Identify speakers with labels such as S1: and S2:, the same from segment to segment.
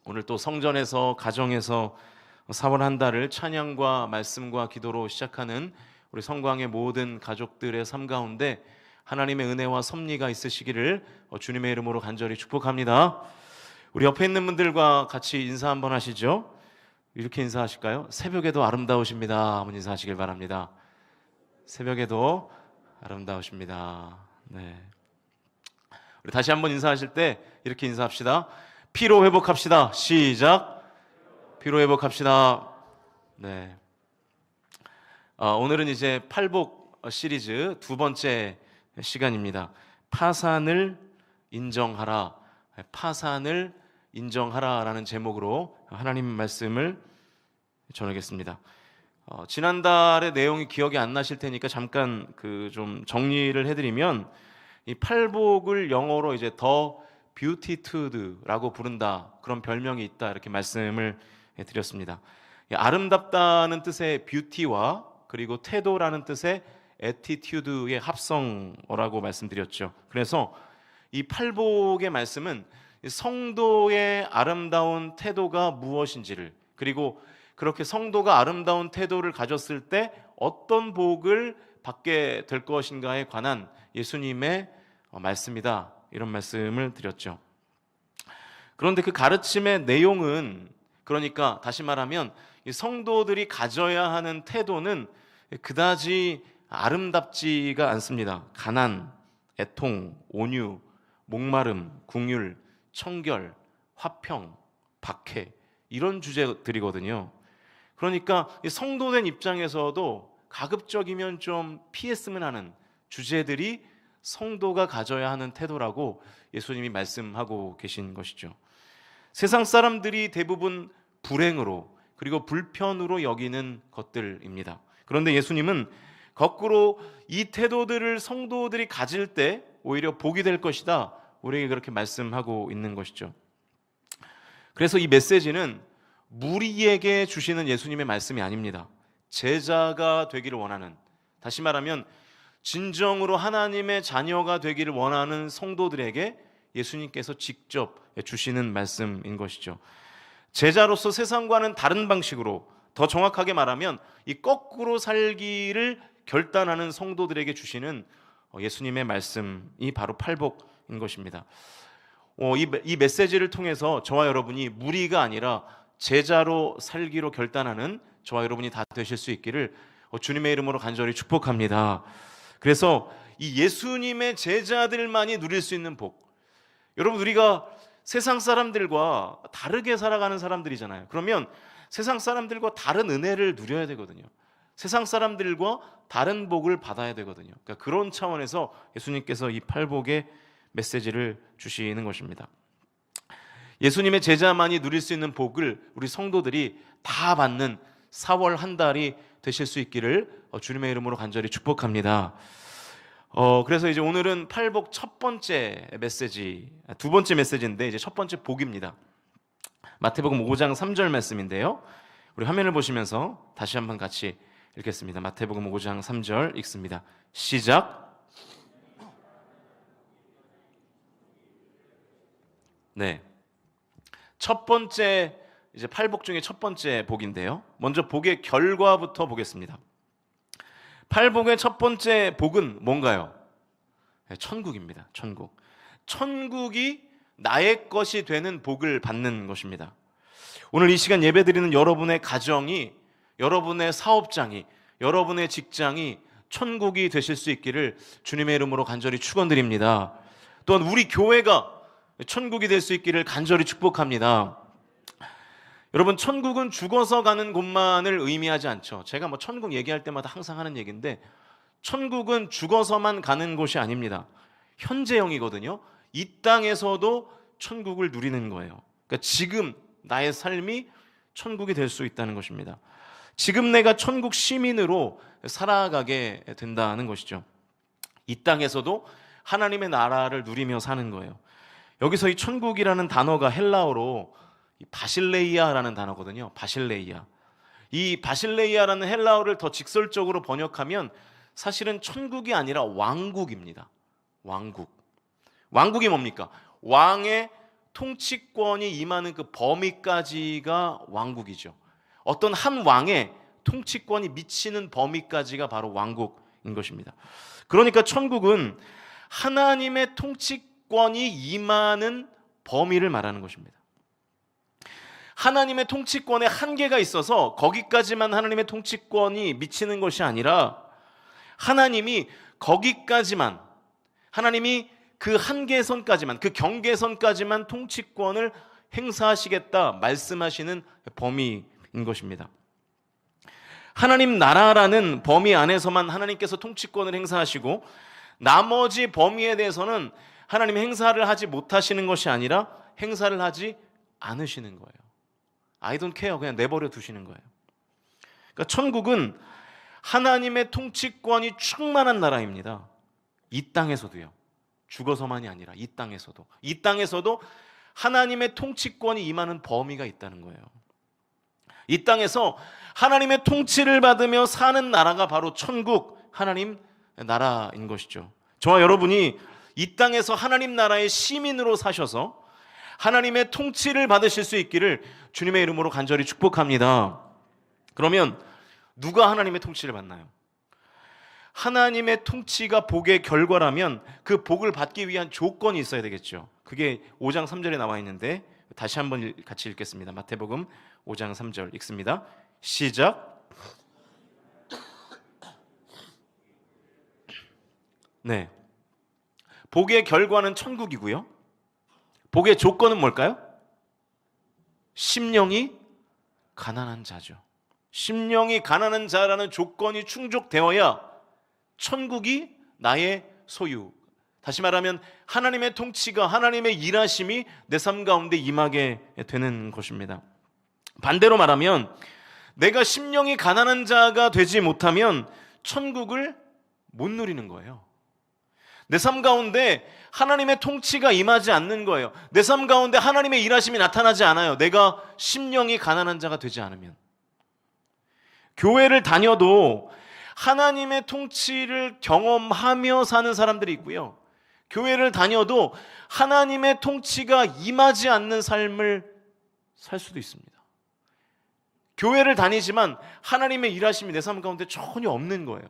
S1: 오늘 또 성전에서 가정에서 4월 한 달을 찬양과 말씀과 기도로 시작하는 우리 성광의 모든 가족들의 삶 가운데 하나님의 은혜와 섭리가 있으시기를 주님의 이름으로 간절히 축복합니다. 우리 옆에 있는 분들과 같이 인사 한번 하시죠. 이렇게 인사하실까요? 새벽에도 아름다우십니다. 한번 인사하시길 바랍니다. 새벽에도 아름다우십니다. 네. 우리 다시 한번 인사하실 때 이렇게 인사합시다. 피로 회복합시다. 시작. 피로 회복합시다. 네. 오늘은 이제 팔복 시리즈 두 번째 시간입니다. 파산을 인정하라. 파산을 인정하라라는 제목으로 하나님 말씀을 전하겠습니다. 지난달의 내용이 기억이 안 나실 테니까 잠깐 좀 정리를 해드리면 이 팔복을 영어로 이제 더 뷰티투드라고 부른다, 그런 별명이 있다, 이렇게 말씀을 드렸습니다. 아름답다는 뜻의 뷰티와 그리고 태도라는 뜻의 애티튜드의 합성어라고 말씀드렸죠. 그래서 이 팔복의 말씀은 성도의 아름다운 태도가 무엇인지를, 그리고 그렇게 성도가 아름다운 태도를 가졌을 때 어떤 복을 받게 될 것인가에 관한 예수님의 말씀이다, 이런 말씀을 드렸죠. 그런데 그 가르침의 내용은, 그러니까 다시 말하면 이 성도들이 가져야 하는 태도는 그다지 아름답지가 않습니다. 가난, 애통, 온유, 목마름, 궁율, 청결, 화평, 박해, 이런 주제들이거든요. 그러니까 성도된 입장에서도 가급적이면 좀 피했으면 하는 주제들이 성도가 가져야 하는 태도라고 예수님이 말씀하고 계신 것이죠. 세상 사람들이 대부분 불행으로 그리고 불편으로 여기는 것들입니다. 그런데 예수님은 거꾸로 이 태도들을 성도들이 가질 때 오히려 복이 될 것이다, 우리에게 그렇게 말씀하고 있는 것이죠. 그래서 이 메시지는 무리에게 주시는 예수님의 말씀이 아닙니다. 제자가 되기를 원하는, 다시 말하면 진정으로 하나님의 자녀가 되기를 원하는 성도들에게 예수님께서 직접 주시는 말씀인 것이죠. 제자로서 세상과는 다른 방식으로, 더 정확하게 말하면 이 거꾸로 살기를 결단하는 성도들에게 주시는 예수님의 말씀이 바로 팔복인 것입니다. 이 메시지를 통해서 저와 여러분이 무리가 아니라 제자로 살기로 결단하는 저와 여러분이 다 되실 수 있기를 주님의 이름으로 간절히 축복합니다. 그래서 이 예수님의 제자들만이 누릴 수 있는 복, 여러분, 우리가 세상 사람들과 다르게 살아가는 사람들이잖아요. 그러면 세상 사람들과 다른 은혜를 누려야 되거든요. 세상 사람들과 다른 복을 받아야 되거든요. 그러니까 그런 차원에서 예수님께서 이 팔복의 메시지를 주시는 것입니다. 예수님의 제자만이 누릴 수 있는 복을 우리 성도들이 다 받는 4월 한 달이 되실 수 있기를 주님의 이름으로 간절히 축복합니다. 그래서 이제 오늘은 팔복 첫 번째 메시지, 두 번째 메시지인데 이제 첫 번째 복입니다. 마태복음 5장 3절 말씀인데요. 우리 화면을 보시면서 다시 한번 같이 읽겠습니다. 마태복음 5장 3절 읽습니다. 시작. 네. 첫 번째, 이제 팔복 중에 첫 번째 복인데요. 먼저 복의 결과부터 보겠습니다. 팔복의 첫 번째 복은 뭔가요? 천국입니다. 천국. 천국이 나의 것이 되는 복을 받는 것입니다. 오늘 이 시간 예배드리는 여러분의 가정이, 여러분의 사업장이, 여러분의 직장이 천국이 되실 수 있기를 주님의 이름으로 간절히 축원드립니다. 또한 우리 교회가 천국이 될 수 있기를 간절히 축복합니다. 여러분, 천국은 죽어서 가는 곳만을 의미하지 않죠. 제가 천국 얘기할 때마다 항상 하는 얘기인데, 천국은 죽어서만 가는 곳이 아닙니다. 현재형이거든요. 이 땅에서도 천국을 누리는 거예요. 그러니까 지금 나의 삶이 천국이 될 수 있다는 것입니다. 지금 내가 천국 시민으로 살아가게 된다는 것이죠. 이 땅에서도 하나님의 나라를 누리며 사는 거예요. 여기서 이 천국이라는 단어가 헬라어로 바실레이아라는 단어거든요. 바실레이아. 이 바실레이아라는 헬라어를 더 직설적으로 번역하면 사실은 천국이 아니라 왕국입니다. 왕국. 왕국이 뭡니까? 왕의 통치권이 임하는 그 범위까지가 왕국이죠. 어떤 한 왕의 통치권이 미치는 범위까지가 바로 왕국인 것입니다. 그러니까 천국은 하나님의 통치권이 임하는 범위를 말하는 것입니다. 하나님의 통치권에 한계가 있어서 거기까지만 하나님의 통치권이 미치는 것이 아니라 하나님이 거기까지만, 하나님이 그 한계선까지만, 그 경계선까지만 통치권을 행사하시겠다 말씀하시는 범위인 것입니다. 하나님 나라라는 범위 안에서만 하나님께서 통치권을 행사하시고 나머지 범위에 대해서는 하나님이 행사를 하지 못하시는 것이 아니라 행사를 하지 않으시는 거예요. I don't care, 그냥 내버려 두시는 거예요. 그러니까 천국은 하나님의 통치권이 충만한 나라입니다. 이 땅에서도요. 죽어서만이 아니라 이 땅에서도 하나님의 통치권이 임하는 범위가 있다는 거예요. 이 땅에서 하나님의 통치를 받으며 사는 나라가 바로 천국, 하나님 나라인 것이죠. 저와 여러분이 이 땅에서 하나님 나라의 시민으로 사셔서 하나님의 통치를 받으실 수 있기를 주님의 이름으로 간절히 축복합니다. 그러면 누가 하나님의 통치를 받나요? 하나님의 통치가 복의 결과라면 그 복을 받기 위한 조건이 있어야 되겠죠. 그게 5장 3절에 나와 있는데 다시 한번 같이 읽겠습니다. 마태복음 5장 3절 읽습니다. 시작. 네, 복의 결과는 천국이고요. 복의 조건은 뭘까요? 심령이 가난한 자죠. 심령이 가난한 자라는 조건이 충족되어야 천국이 나의 소유, 다시 말하면 하나님의 통치가, 하나님의 일하심이 내 삶 가운데 임하게 되는 것입니다. 반대로 말하면 내가 심령이 가난한 자가 되지 못하면 천국을 못 누리는 거예요. 내 삶 가운데 하나님의 통치가 임하지 않는 거예요. 내 삶 가운데 하나님의 일하심이 나타나지 않아요. 내가 심령이 가난한 자가 되지 않으면. 교회를 다녀도 하나님의 통치를 경험하며 사는 사람들이 있고요. 교회를 다녀도 하나님의 통치가 임하지 않는 삶을 살 수도 있습니다. 교회를 다니지만 하나님의 일하심이 내 삶 가운데 전혀 없는 거예요.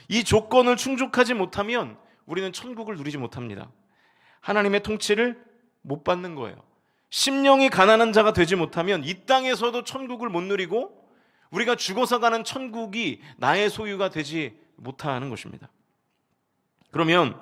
S1: 이 조건을 충족하지 못하면 우리는 천국을 누리지 못합니다. 하나님의 통치를 못 받는 거예요. 심령이 가난한 자가 되지 못하면 이 땅에서도 천국을 못 누리고 우리가 죽어서 가는 천국이 나의 소유가 되지 못하는 것입니다. 그러면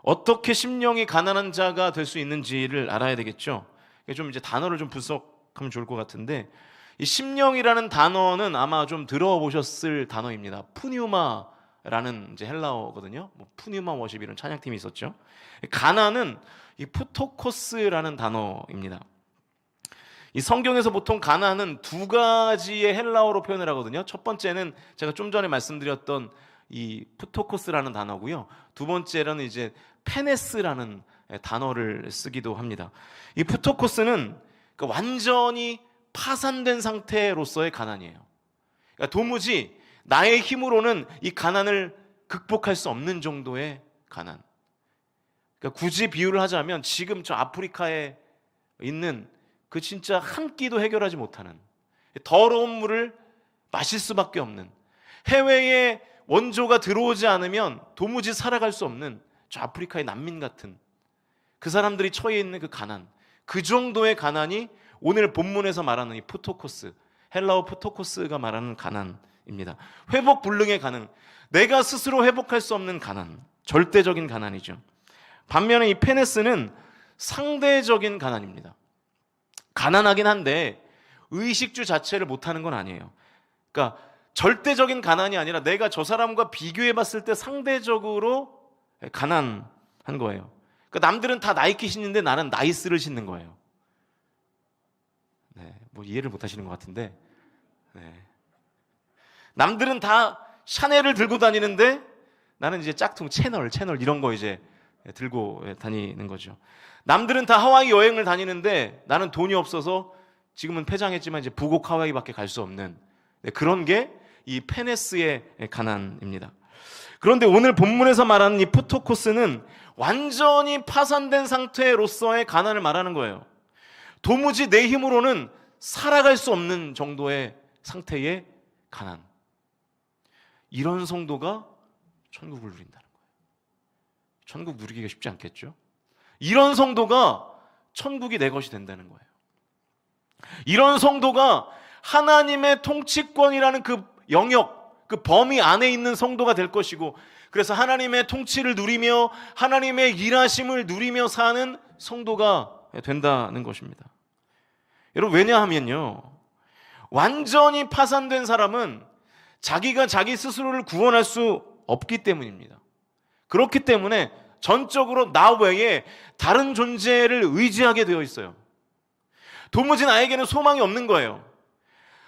S1: 어떻게 심령이 가난한 자가 될 수 있는지를 알아야 되겠죠. 좀 이제 단어를 좀 분석하면 좋을 것 같은데, 이 심령이라는 단어는 아마 좀 들어보셨을 단어입니다. 푸뉴마라는 이제 헬라어거든요. 푸뉴마 워십이라는 찬양팀이 있었죠. 가난은 이 푸토코스라는 단어입니다. 이 성경에서 보통 가난은 두 가지의 헬라어로 표현을 하거든요. 첫 번째는 제가 좀 전에 말씀드렸던 이 푸토코스라는 단어고요. 두 번째로는 이제 페네스라는 단어를 쓰기도 합니다. 이 푸토코스는 완전히 파산된 상태로서의 가난이에요. 그러니까 도무지 나의 힘으로는 이 가난을 극복할 수 없는 정도의 가난. 그러니까 굳이 비유를 하자면 지금 저 아프리카에 있는 그 진짜 한 끼도 해결하지 못하는, 더러운 물을 마실 수밖에 없는, 해외에 원조가 들어오지 않으면 도무지 살아갈 수 없는 저 아프리카의 난민 같은 그 사람들이 처해 있는 그 가난, 그 정도의 가난이 오늘 본문에서 말하는 이 푸토코스, 헬라어 푸토코스가 말하는 가난입니다. 회복 불능의 가난, 내가 스스로 회복할 수 없는 가난, 절대적인 가난이죠. 반면에 이 페네스는 상대적인 가난입니다. 가난하긴 한데 의식주 자체를 못하는 건 아니에요. 그러니까 절대적인 가난이 아니라 내가 저 사람과 비교해 봤을 때 상대적으로 가난한 거예요. 그러니까 남들은 다 나이키 신는데 나는 나이스를 신는 거예요. 네, 뭐 이해를 못 하시는 것 같은데, 네. 남들은 다 샤넬을 들고 다니는데 나는 이제 짝퉁 채널 이런 거 이제 들고 다니는 거죠. 남들은 다 하와이 여행을 다니는데 나는 돈이 없어서 지금은 폐장했지만 이제 부곡 하와이밖에 갈 수 없는, 그런 게 이 페네스의 가난입니다. 그런데 오늘 본문에서 말하는 이 푸토코스는 완전히 파산된 상태로서의 가난을 말하는 거예요. 도무지 내 힘으로는 살아갈 수 없는 정도의 상태의 가난. 이런 성도가 천국을 누린다는 거예요. 천국 누리기가 쉽지 않겠죠? 이런 성도가 천국이 내 것이 된다는 거예요. 이런 성도가 하나님의 통치권이라는 그 영역, 그 범위 안에 있는 성도가 될 것이고, 그래서 하나님의 통치를 누리며 하나님의 일하심을 누리며 사는 성도가 된다는 것입니다. 여러분, 왜냐하면요, 완전히 파산된 사람은 자기가 자기 스스로를 구원할 수 없기 때문입니다. 그렇기 때문에 전적으로 나 외에 다른 존재를 의지하게 되어 있어요. 도무지 나에게는 소망이 없는 거예요.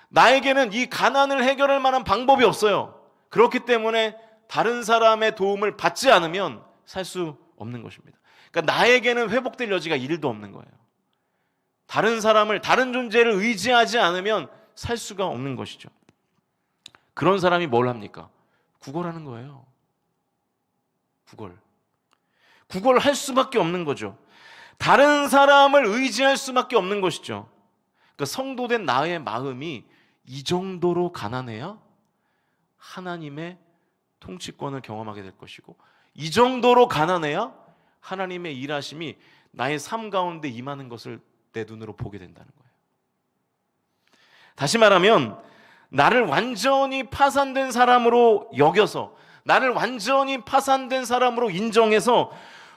S1: 나에게는 이 가난을 해결할 만한 방법이 없어요. 그렇기 때문에 다른 사람의 도움을 받지 않으면 살 수 없는 것입니다. 그러니까 나에게는 회복될 여지가 1도 없는 거예요. 다른 사람을, 다른 존재를 의지하지 않으면 살 수가 없는 것이죠. 그런 사람이 뭘 합니까? 구걸하는 거예요. 구걸할 수밖에 없는 거죠. 다른 사람을 의지할 수밖에 없는 것이죠. 그러니까 성도된 나의 마음이 이 정도로 가난해야 하나님의 통치권을 경험하게 될 것이고, 이 정도로 가난해야 하나님의 일하심이 나의 삶 가운데 임하는 것을 내 눈으로 보게 된다는 거예요. 다시 말하면 나를 완전히 파산된 사람으로 여겨서, 나를 완전히 파산된 사람으로 인정해서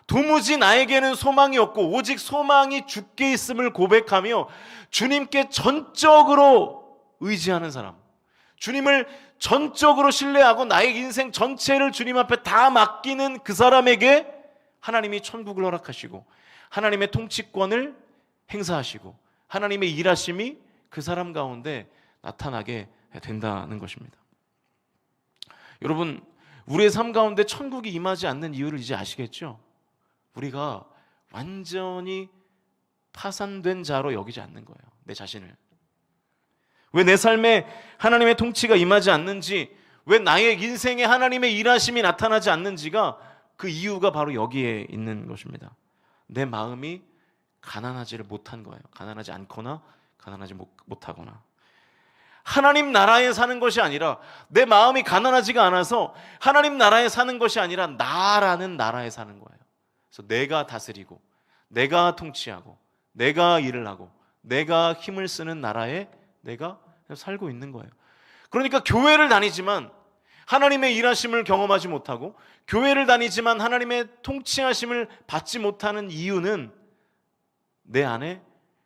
S1: 도무지 나에게는 소망이 없고 오직 소망이 주께 있음을 고백하며 주님께 전적으로 의지하는 사람, 주님을 전적으로 신뢰하고 나의 인생 전체를 주님 앞에 다 맡기는 그 사람에게 하나님이 천국을 허락하시고 하나님의 통치권을 행사하시고 하나님의 일하심이 그 사람 가운데 나타나게 된다는 것입니다. 여러분, 우리의 삶 가운데 천국이 임하지 않는 이유를 이제 아시겠죠? 우리가 완전히 파산된 자로 여기지 않는 거예요. 내 자신을. 왜 내 삶에 하나님의 통치가 임하지 않는지, 왜 나의 인생에 하나님의 일하심이 나타나지 않는지가, 그 이유가 바로 여기에 있는 것입니다. 내 마음이 가난하지를 못한 거예요. 가난하지 않거나 가난하지 못하거나. 하나님 나라에 사는 것이 아니라, 내 마음이 가난하지가 않아서 하나님 나라에 사는 것이 아니라 나라는 나라에 사는 거예요. 그래서 내가 다스리고 내가 통치하고 내가 일을 하고 내가 힘을 쓰는 나라에 내가 살고 있는 거예요. 그러니까 교회를 다니지만 하나님의 일하심을 경험하지 못하고, 교회를 다니지만 하나님의 통치하심을 받지 못하는 이유는 내 안에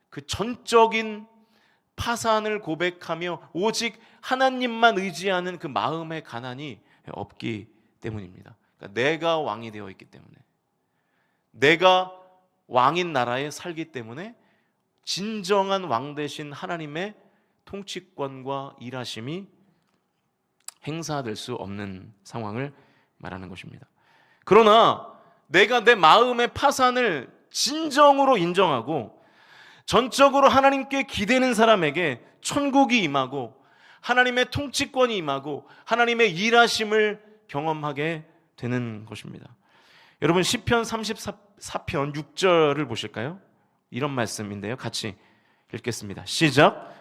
S1: 그 전적인 파산을 고백하며 오직 하나님만 의지하는 그 마음의 가난이 없기 때문입니다. 그러니까 내가 왕이 되어 있기 때문에, 내가 왕인 나라에 살기 때문에 진정한 왕 되신 하나님의 통치권과 일하심이 행사될 수 없는 상황을 말하는 것입니다. 그러나 내가 내 마음의 파산을 진정으로 인정하고 전적으로 하나님께 기대는 사람에게 천국이 임하고 하나님의 통치권이 임하고 하나님의 일하심을 경험하게 되는 것입니다. 여러분, 시편 34편 6절을 보실까요? 이런 말씀인데요, 같이 읽겠습니다. 시작.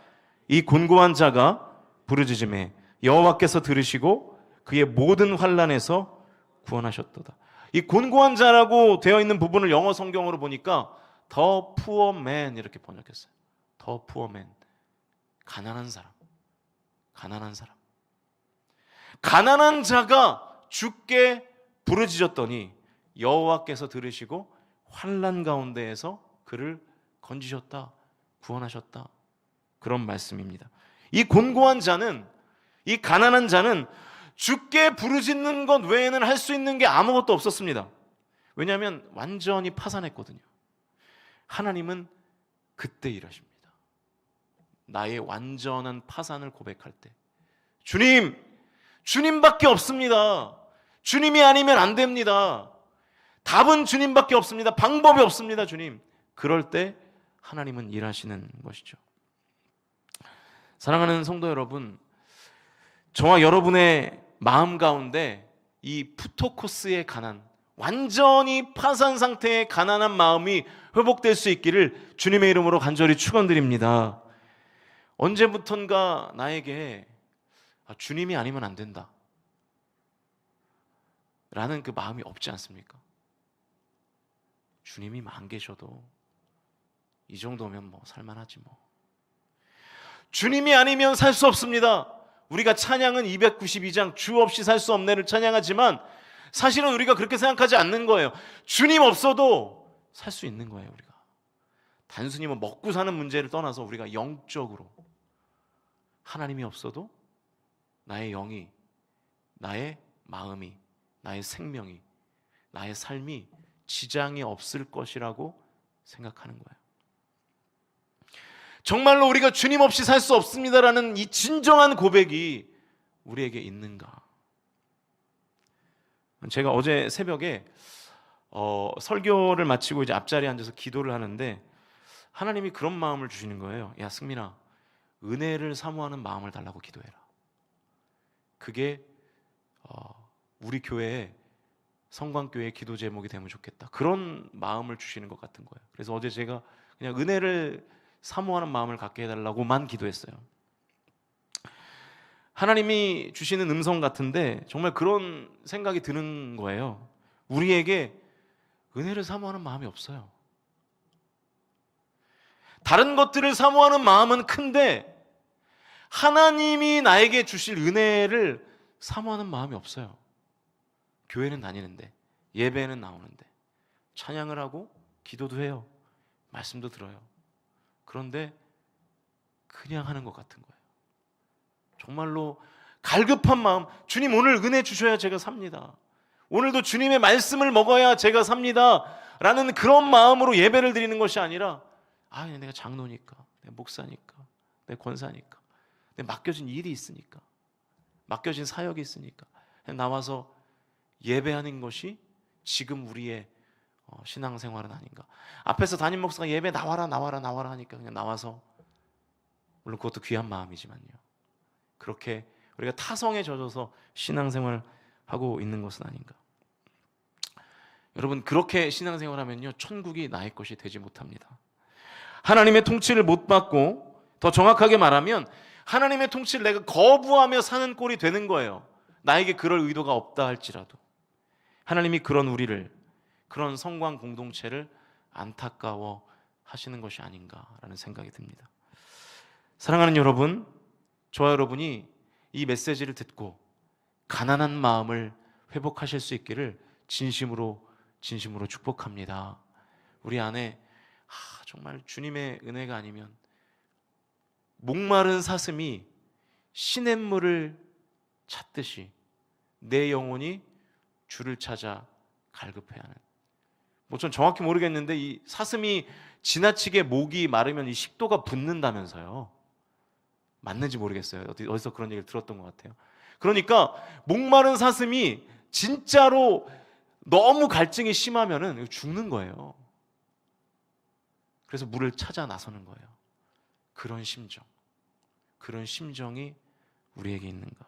S1: 이 곤고한 자가 부르짖음에 여호와께서 들으시고 그의 모든 환난에서 구원하셨도다. 이 곤고한 자라고 되어 있는 부분을 영어 성경으로 보니까 The poor man 이렇게 번역했어요. The poor man. 가난한 사람. 가난한 사람. 가난한 자가 주께 부르짖었더니 여호와께서 들으시고 환난 가운데에서 그를 건지셨다. 구원하셨다. 그런 말씀입니다. 이 곤고한 자는, 이 가난한 자는 주께 부르짖는 것 외에는 할 수 있는 게 아무것도 없었습니다. 왜냐하면 완전히 파산했거든요. 하나님은 그때 일하십니다. 나의 완전한 파산을 고백할 때, 주님, 주님밖에 없습니다. 주님이 아니면 안 됩니다. 답은 주님밖에 없습니다. 방법이 없습니다, 주님. 그럴 때 하나님은 일하시는 것이죠. 사랑하는 성도 여러분, 저와 여러분의 마음 가운데 이 푸토코스의 가난, 완전히 파산 상태의 가난한 마음이 회복될 수 있기를 주님의 이름으로 간절히 축원드립니다. 언제부턴가 나에게 주님이 아니면 안 된다 라는 그 마음이 없지 않습니까? 주님이 안 계셔도 이 정도면 뭐 살만하지 뭐. 주님이 아니면 살 수 없습니다. 우리가 찬양은 292장 주 없이 살 수 없네를 찬양하지만 사실은 우리가 그렇게 생각하지 않는 거예요. 주님 없어도 살 수 있는 거예요. 우리가 단순히 뭐 먹고 사는 문제를 떠나서 우리가 영적으로 하나님이 없어도 나의 영이, 나의 마음이, 나의 생명이, 나의 삶이 지장이 없을 것이라고 생각하는 거예요. 정말로 우리가 주님 없이 살 수 없습니다라는 이 진정한 고백이 우리에게 있는가? 제가 어제 새벽에 설교를 마치고 이제 앞자리에 앉아서 기도를 하는데 하나님이 그런 마음을 주시는 거예요. 야, 승민아, 은혜를 사모하는 마음을 달라고 기도해라. 그게 우리 교회의 성광교회의 기도 제목이 되면 좋겠다. 그런 마음을 주시는 것 같은 거예요. 그래서 어제 제가 그냥 은혜를 사모하는 마음을 갖게 해달라고만 기도했어요. 하나님이 주시는 음성 같은데 정말 그런 생각이 드는 거예요. 우리에게 은혜를 사모하는 마음이 없어요. 다른 것들을 사모하는 마음은 큰데 하나님이 나에게 주실 은혜를 사모하는 마음이 없어요. 교회는 다니는데, 예배는 나오는데, 찬양을 하고 기도도 해요. 말씀도 들어요. 그런데 그냥 하는 것 같은 거예요. 정말로 갈급한 마음, 주님 오늘 은혜 주셔야 제가 삽니다. 오늘도 주님의 말씀을 먹어야 제가 삽니다 라는 그런 마음으로 예배를 드리는 것이 아니라 내가 장로니까, 내 목사니까, 내 권사니까, 내 맡겨진 일이 있으니까, 맡겨진 사역이 있으니까 나와서 예배하는 것이 지금 우리의 신앙생활은 아닌가. 앞에서 담임 목사가 예배 나와라 하니까 그냥 나와서, 물론 그것도 귀한 마음이지만요, 그렇게 우리가 타성에 젖어서 신앙생활하고 있는 것은 아닌가. 여러분, 그렇게 신앙생활하면요 천국이 나의 것이 되지 못합니다. 하나님의 통치를 못 받고, 더 정확하게 말하면 하나님의 통치를 내가 거부하며 사는 꼴이 되는 거예요. 나에게 그럴 의도가 없다 할지라도. 하나님이 그런 우리를, 그런 성광 공동체를 안타까워 하시는 것이 아닌가라는 생각이 듭니다. 사랑하는 여러분, 저와 여러분이 이 메시지를 듣고 가난한 마음을 회복하실 수 있기를 진심으로 축복합니다. 우리 안에 정말 주님의 은혜가 아니면 목마른 사슴이 시냇물을 찾듯이 내 영혼이 주를 찾아 갈급해하는, 전 정확히 모르겠는데 이 사슴이 지나치게 목이 마르면 이 식도가 붓는다면서요. 맞는지 모르겠어요. 어디서 그런 얘기를 들었던 것 같아요. 그러니까 목마른 사슴이 진짜로 너무 갈증이 심하면은 죽는 거예요. 그래서 물을 찾아 나서는 거예요. 그런 심정이 우리에게 있는가?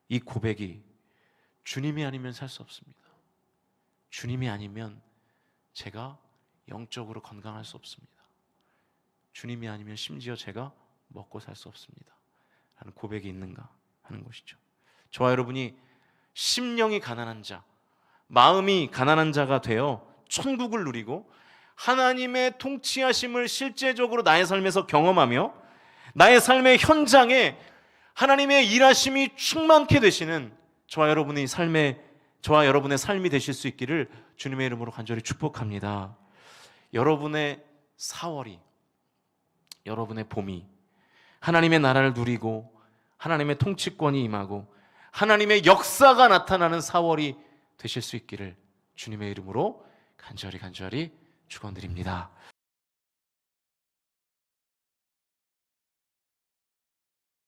S1: 이 고백이 주님이 아니면 살 수 없습니다. 주님이 아니면 제가 영적으로 건강할 수 없습니다. 주님이 아니면 심지어 제가 먹고 살 수 없습니다 라는 고백이 있는가 하는 것이죠. 저와 여러분이 심령이 가난한 자, 마음이 가난한 자가 되어 천국을 누리고 하나님의 통치하심을 실제적으로 나의 삶에서 경험하며 나의 삶의 현장에 하나님의 일하심이 충만케 되시는 저와 여러분의 삶이 되실 수 있기를 주님의 이름으로 간절히 축복합니다. 여러분의 4월이, 여러분의 봄이 하나님의 나라를 누리고 하나님의 통치권이 임하고 하나님의 역사가 나타나는 4월이 되실 수 있기를 주님의 이름으로 간절히 축원드립니다.